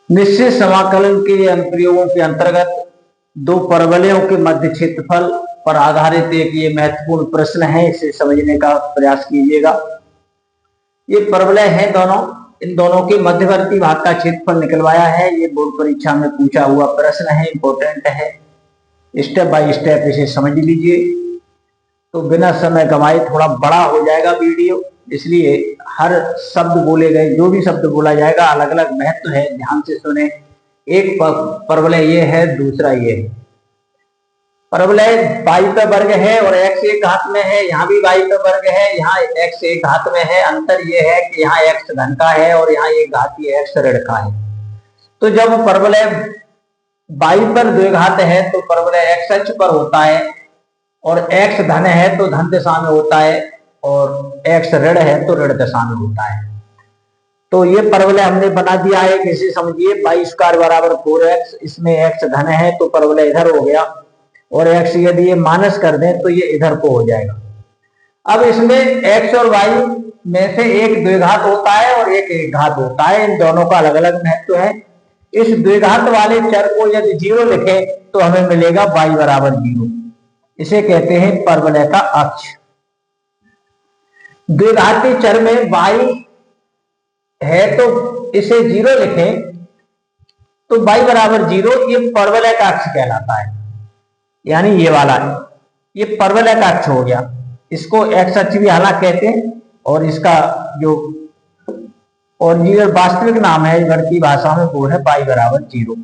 निश्चित समाकलन के अनुप्रयोगों के अंतर्गत दो परवलयों के मध्य क्षेत्रफल पर आधारित एक ये महत्वपूर्ण प्रश्न है, इसे समझने का प्रयास कीजिएगा। ये परवलय है दोनों, इन दोनों के मध्यवर्ती भाग का क्षेत्रफल निकलवाया है। ये बोर्ड परीक्षा में पूछा हुआ प्रश्न है, इंपॉर्टेंट है। स्टेप बाय स्टेप इसे समझ लीजिए। तो बिना समय गंवाए थोड़ा बड़ा हो जाएगा वीडियो, इसलिए हर शब्द बोले गए, जो भी शब्द बोला जाएगा अलग अलग महत्व है, ध्यान से सुने। एक परवलय ये है, दूसरा ये है। परवलय y पे वर्ग है और x एक घात में है, यहाँ भी y पे वर्ग है, यहाँ x एक घात में है। अंतर ये है कि यहाँ x धन का है और यहाँ एक घातीय x ऋण का है। तो जब परवलय y पर द्विघात है तो परवलय x अक्ष पर होता है, और x धन है तो धन दिशा में होता है, और x ऋण है तो ऋण दिशा में होता है। तो ये परवलय हमने बना दिया है, कैसे समझिए। y स्क्वायर बराबर 4x, इसमें x धन है तो परवलय इधर हो गया, और x यदि ये माइनस कर दें तो ये इधर को हो जाएगा। अब इसमें x और y में से एक द्विघात होता है और एक एक घात होता है, इन दोनों का अलग अलग महत्व है। इस द्विघात वाले चर को यदि 0 लिखें तो हमें मिलेगा y बराबर 0, इसे कहते हैं परवलय का अक्ष। द्विघाती चर में y है तो इसे 0 लिखें तो y बराबर 0, ये परवलय का अक्ष कहलाता है, यानी ये वाला है, ये परवलय का अक्ष हो गया। इसको x अक्ष भी हालांकि कहते हैं, और इसका जो ओरिजिनल वास्तविक नाम है भारतीय भाषा में वो है y बराबर 0।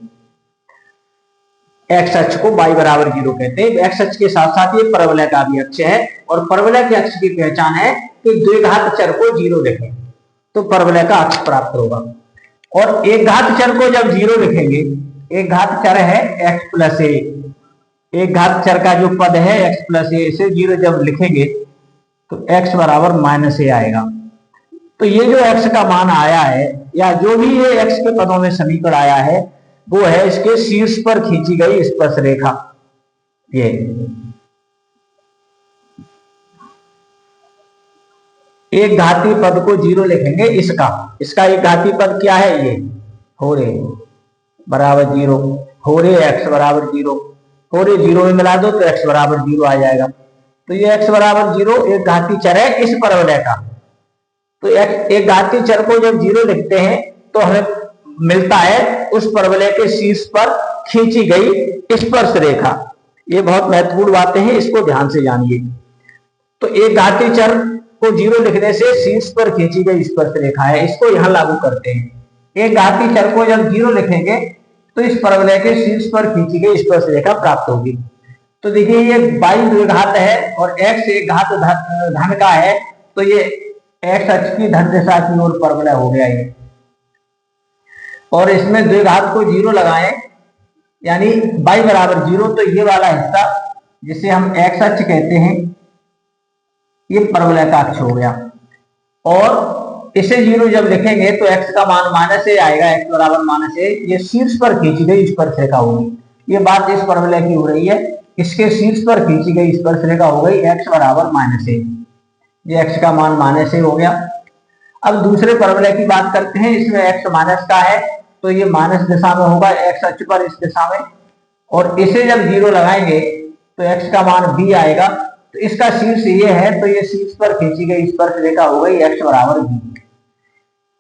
x अक्ष को y बराबर 0 कहते हैं। x अक्ष के साथ साथ ये परवलय का भी अक्ष है, और परवलय के अक्ष की पहचान है कि द्विघात चर को 0 लिखें तो परवलय का अक्ष प्राप्त होगा। और एक घात चर को जब 0 लिखेंगे, एक घात चर है x प्लस ए, एक घात चर का जो पद है x प्लस ए, इसे 0 जब लिखेंगे तो x बराबर माइनस ए आएगा। तो ये जो x का मान आया है, या जो भी ये x के पदों में समीकरण आया है, वो है इसके शीर्ष पर खींची गई स्पर्श रेखा। ये एक घातीय पद को 0 लिखेंगे, इसका एक घातीय पद क्या है, ये हो रे बराबर 0, हो रे x बराबर 0, हो रे 0 में मिला दो तो x बराबर 0 आ जाएगा। तो ये x बराबर 0 एक घातीय चर है इस परवलय का। तो एक घातीय चर को जब 0 लिखते हैं तो हमें मिलता है उस परवलय के शीर्ष पर खींची गई स्पर्श रेखा। ये बहुत महत्वपूर्ण बातें हैं, इसको ध्यान से जानिए। तो एक घातीय चर को 0 लिखने से शीर्ष पर खींची गई स्पर्श रेखा है, इसको यहां लागू करते हैं। एक घातीय चर को जब 0 लिखेंगे तो इस परवलय के शीर्ष पर खींची गई स्पर्श रेखा प्राप्त होगी। तो देखिए ये y द्विघात है और x एक घात धन का है, तो ये x अक्ष की धन दिशा की ओर परवलय हो गया ये। और इसमें द्विघात को 0 लगाएं, यानी y बराबर 0, तो ये वाला हिस्सा जिसे हम x अक्ष कहते हैं, ये परवलय का अक्ष हो गया। और इसे 0 जब लिखेंगे तो x का मान माइनस ए आएगा, x बराबर माइनस ए। ये शीर्ष पर खींची गई स्पर्श रेखा होगी। ये बात इस परवलय की हो रही है, इसके शीर्ष पर खींची गई स्पर्श रेखा हो गई x बराबर माइनस ए। ये x का मान माइनस ए हो गया। अब दूसरे परवलय की बात करते हैं, इसमें x माइनस का है तो ये माइनस दिशा में होगा, x अक्ष पर इस दिशा में। और इसे जब 0 लगाएंगे तो x का मान b आएगा। तो इसका शीर्ष ये है, तो ये शीर्ष पर खींची गई स्पर्श रेखा हो गई x बराबर b।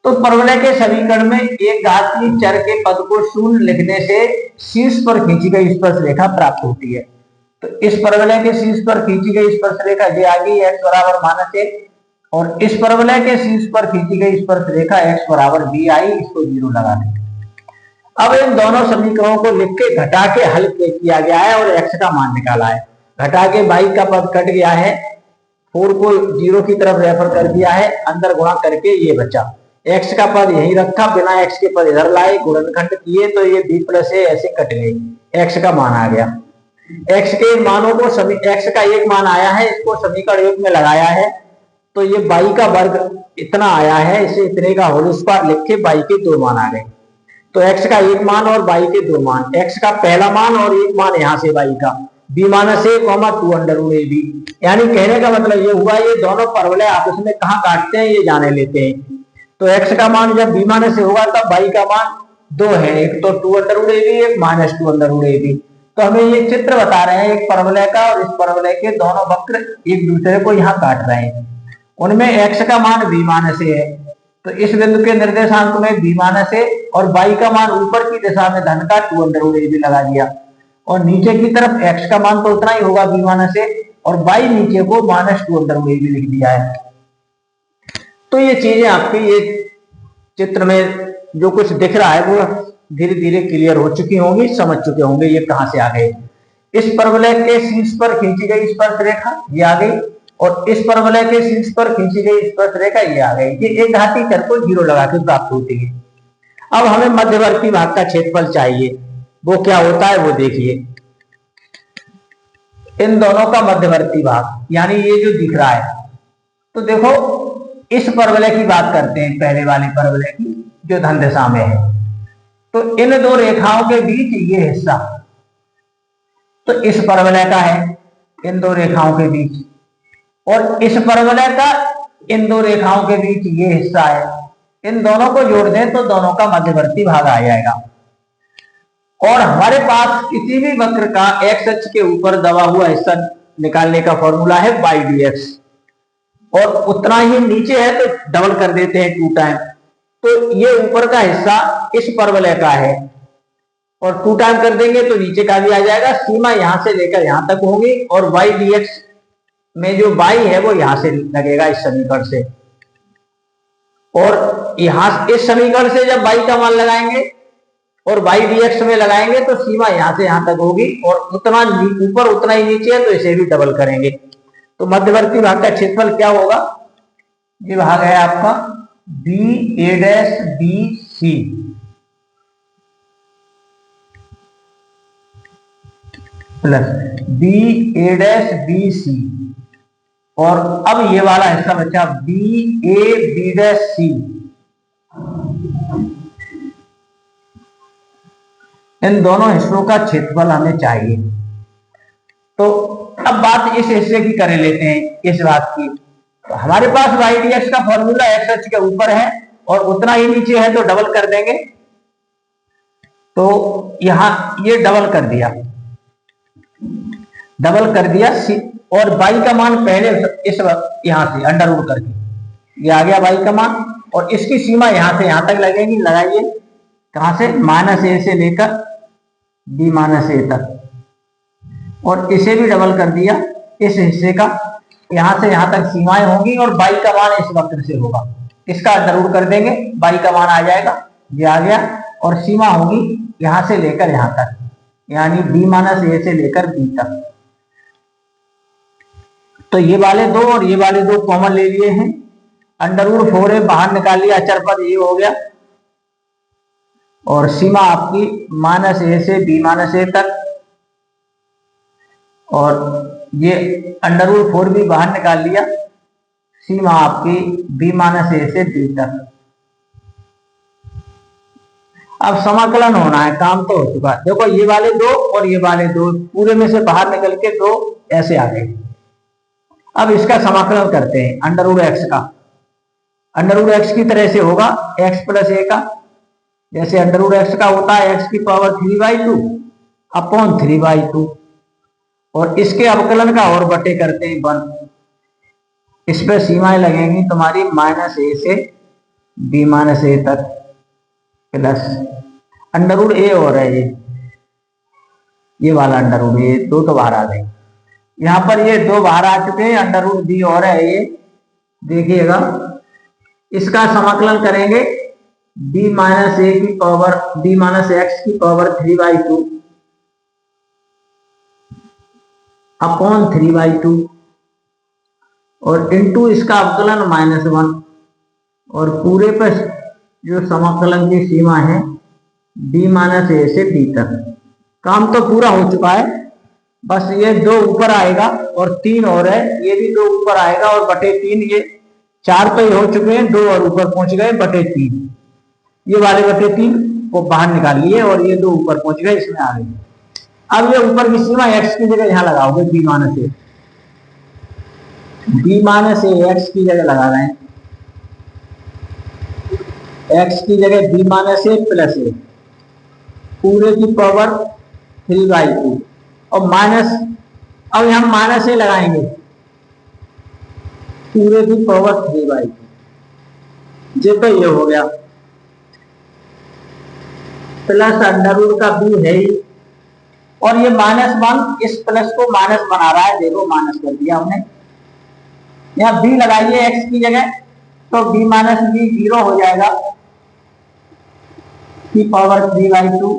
तो परवलय के समीकरण में एक घातीय चर के पद को 0 लिखने से शीर्ष पर खींची गई स्पर्श रेखा प्राप्त होती है। तो इस परवलय के शीर्ष पर खींची गई स्पर्श रेखा ये आ गई x बराबर माइनस ए, और इस परवलय के शीर्ष पर खींची गई स्पर्श रेखा x बराबर b आई, इसको 0 लगा दें। अब इन दोनों समीकरणों को लिख के घटा के हल किया गया है और x का मान निकाला है। घटा के y का पद कट गया है, 4 को 0 की तरफ रेफर कर दिया है, अंदर गुणा करके ये बचा। x का पद यही रखा, बिना x के पद इधर लाए, गुणनखंड किए तो ये b प्लस ए ऐसे कट गई, x का मान आ गया। x के मानों को x का एक मान आया है, इसको समीकरण 1 में लगाया है, तो ये y का वर्ग इतना आया है, इसे इतने का होल स्क्वायर लिख के y के 2 मान आ गए। तो x का एक मान और y के 2 मान, x का पहला मान और एक मान यहाँ से y का b minus a 2 under root a b. यानी कहने का मतलब ये हुआ, ये दोनों परवलय आपस में कहाँ काटते हैं ये जाने लेते हैं। तो x का मान जब b माइनस ए होगा तब y का मान दो है, एक तो 2√ab, एक -2√ab। तो हमें ये चित्र बता रहे हैं एक परवलय का, और इस परवलय के दोनों वक्र एक दूसरे को यहाँ काट रहे हैं। उनमें x का मान b- है, तो इस बिंदु के निर्देशांक में b- और y का मान ऊपर की दिशा में धन का 2√ab लगा दिया, और नीचे की तरफ x का मान तो उतना ही होगा b- और y नीचे को -2√ab लिख दिया है। तो ये चीजें आपकी ये चित्र में जो कुछ दिख रहा है वो धीरे धीरे क्लियर हो चुकी होंगी, समझ चुके होंगे ये कहां से आ गए। इस परवलय के शीर्ष पर खींची गई स्पर्शरेखा ये आ गई, और इस परवलय के शीर्ष पर खींची गई स्पर्शरेखा ये आ गई। ये एक घाती चर को 0 लगा के प्राप्त होती है। अब हमें मध्यवर्ती भाग का क्षेत्रफल चाहिए, वो क्या होता है वो देखिए। इन दोनों का मध्यवर्ती भाग यानी ये जो दिख रहा है, तो देखो इस परवलय की बात करते हैं, पहले वाले परवलय की जो धन दिशा में है। तो इन दो रेखाओं के बीच ये हिस्सा तो इस परवलय का है, इन दो रेखाओं के बीच, और इस परवलय का इन दो रेखाओं के बीच ये हिस्सा है। इन दोनों को जोड़ दें तो दोनों का मध्यवर्ती भाग आ जाएगा। और हमारे पास किसी भी वक्र का x अक्ष के ऊपर दबा हुआ हिस्सा निकालने का फॉर्मूला है y dx, और उतना ही नीचे है तो डबल कर देते हैं 2 टाइम। तो ये ऊपर का हिस्सा इस परवलय का है, और 2 टाइम कर देंगे तो नीचे का भी आ जाएगा। सीमा यहां से लेकर यहां तक होगी, और y dx में जो y है वो यहां से लगेगा इस समीकरण से, और यहां इस समीकरण से जब y का मान लगाएंगे और y dx में लगाएंगे तो सीमा यहां से यहां तक होगी, और उतना ऊपर उतना ही नीचे है तो इसे भी डबल करेंगे। तो मध्यवर्ती भाग का क्षेत्रफल क्या होगा? ये भाग है आपका BA'BC प्लस BA'BC, और अब ये वाला हिस्सा बचा BAB', इन दोनों हिस्सों का क्षेत्रफल हमें चाहिए। तो अब बात इस हिस्से की कर लेते हैं, इस बात की। तो हमारे पास y dx का फॉर्मूला x अक्ष के ऊपर है और उतना ही नीचे है तो डबल कर देंगे। तो यहां ये डबल कर दिया, और y का मान पहले इस यहां से अंडर रूट करके ये आ गया y का मान, और इसकी सीमा यहां से यहां तक लगेगी। लगाइए कहां से? -a से लेकर b-a तक, और इसे भी डबल कर दिया। इस हिस्से का यहां से यहां तक सीमाएं होंगी, और y का मान इस वक्र से होगा, इसका अंडर रूट कर देंगे, y का मान आ जाएगा, ये आ गया, और सीमा होगी यहां से लेकर यहां तक, यानी b-a से लेकर b तक। तो ये वाले दो और ये वाले दो कॉमन ले लिए हैं, अंडर रूट 4a बाहर निकाल लिया, अचर पद ये हो गया, और सीमा आपकी -a से b-a तक, और ये अंडर रूट 4 भी बाहर निकाल लिया, सीमा आपकी b-a से b तक। अब समाकलन होना है, काम तो हो चुका। देखो ये वाले दो और ये वाले दो पूरे में से बाहर निकल के दो ऐसे आ गए। अब इसका समाकलन करते हैं अंडर रूट x का। अंडर रूट x की तरह से होगा x प्लस a का, जैसे अंडर रूट x का होता है x की पावर 3/2 अपॉन 3/2, और इसके अवकलन का और बटे करते हैं 1। इस पर सीमाएं लगेंगी तुम्हारी -a से b-a तक, प्लस अंडर रूट a और है ये वाला अंडर रूट, ये दो तो बाहर आ गए, यहां पर ये दो बाहर आ चुके हैं, अंडर रूट b और है ये, देखिएगा इसका समाकलन करेंगे b-a की पावर b-x की पावर 3/2 अपॉन 3/2, और इनटू इसका अवकलन -1, और पूरे पर जो समाकलन की सीमा है b-a से b तक। काम तो पूरा हो चुका है, बस ये दो ऊपर आएगा और 3 और है, ये भी दो ऊपर आएगा और बटे 3, ये 4 तो ये हो चुके हैं, 2 और ऊपर पहुंच गए बटे 3, ये वाले बटे 3 को बाहर निकाल लिए, और ये दो ऊपर पहुंच गए, इसमें आ गए। अब ये ऊपर की सीमा x की जगह यहां लगाओगे b-a x की जगह लगा रहे हैं, x की जगह b-a प्लस a, पूरे की पावर 3/2 और माइनस, अब हम माइनस से लगाएंगे पूरे की पावर 3/2, ये तो ये हो गया, प्लस अंडर रूट का बी है ही, और ये -1 इस प्लस को माइनस बना रहा है, देखो माइनस कर दिया हमने। यहाँ बी लगाइए एक्स की जगह, तो b माइनस बी 0 हो जाएगा, की पावर 3/2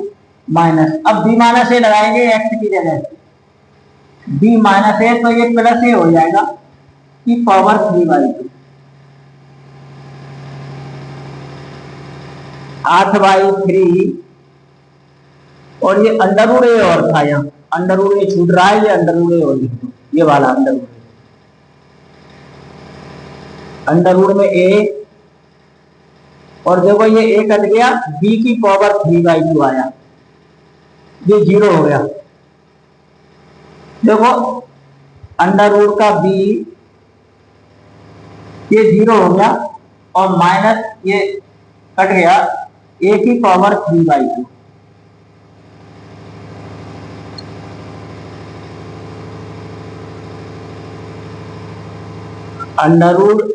माइनस, अब b माइनस ए लगाएंगे एक्स की जगह, b माइनस ए तो ये प्लस ए हो जाएगा, की पावर 3/2 8/3, और ये अंडर रूट ए और था, यहाँ अंडर रूट ए छूट रहा है, ये अंडर रूट ए और लिख दो, ये वाला अंडर रूट, अंडर रूट में ए, और देखो ये ए कट गया, b की पावर 3/2 आया, ये 0 हो गया। देखो अंडर रूट का b ये 0 हो गया, और माइनस ये कट गया, a की पावर 3/2, अंडर रूट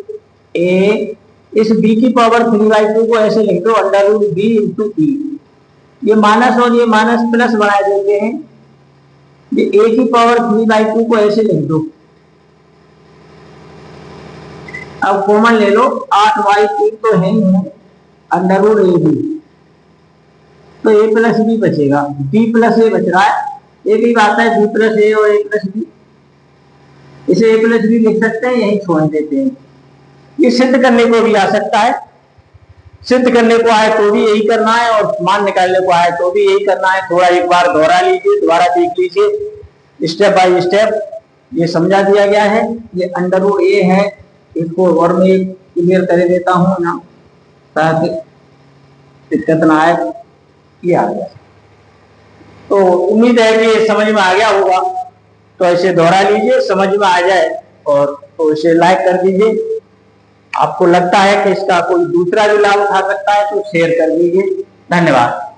ए, इस b की पावर 3/2 को ऐसे लिख दो, अंडर रूट b इंटू ई, ये माइनस और ये माइनस प्लस बना देते हैं, ये a की पावर 3/2 को ऐसे लिख दो, अब कॉमन ले लो, 8/3 तो है ही है, अंडर रूट ए बी, तो a प्लस बी बचेगा, b प्लस ए बच रहा है, एक ही बात है b प्लस ए और a प्लस बी, इसे a प्लस बी लिख सकते हैं, यही छोड़ देते हैं। ये सिद्ध करने को भी आ सकता है, सिद्ध करने को आए तो भी यही करना है, और मान निकालने को आए तो भी यही करना है, थोड़ा एक बार दोहरा लीजिए, दोबारा देख लीजिए, स्टेप बाय स्टेप ये समझा दिया गया है। ये अंडर रूट ए है, इसको और मैं क्लियर कर देता हूं ना, ताकि दिक्कत ना आए, ये आ गया, तो उम्मीद है कि समझ में आ गया होगा, तो ऐसे दोहरा लीजिए, समझ में आ जाए, और तो इसे लाइक कर दीजिए, आपको लगता है कि इसका कोई दूसरा भी लाभ उठा सकता है तो शेयर कर दीजिए। धन्यवाद।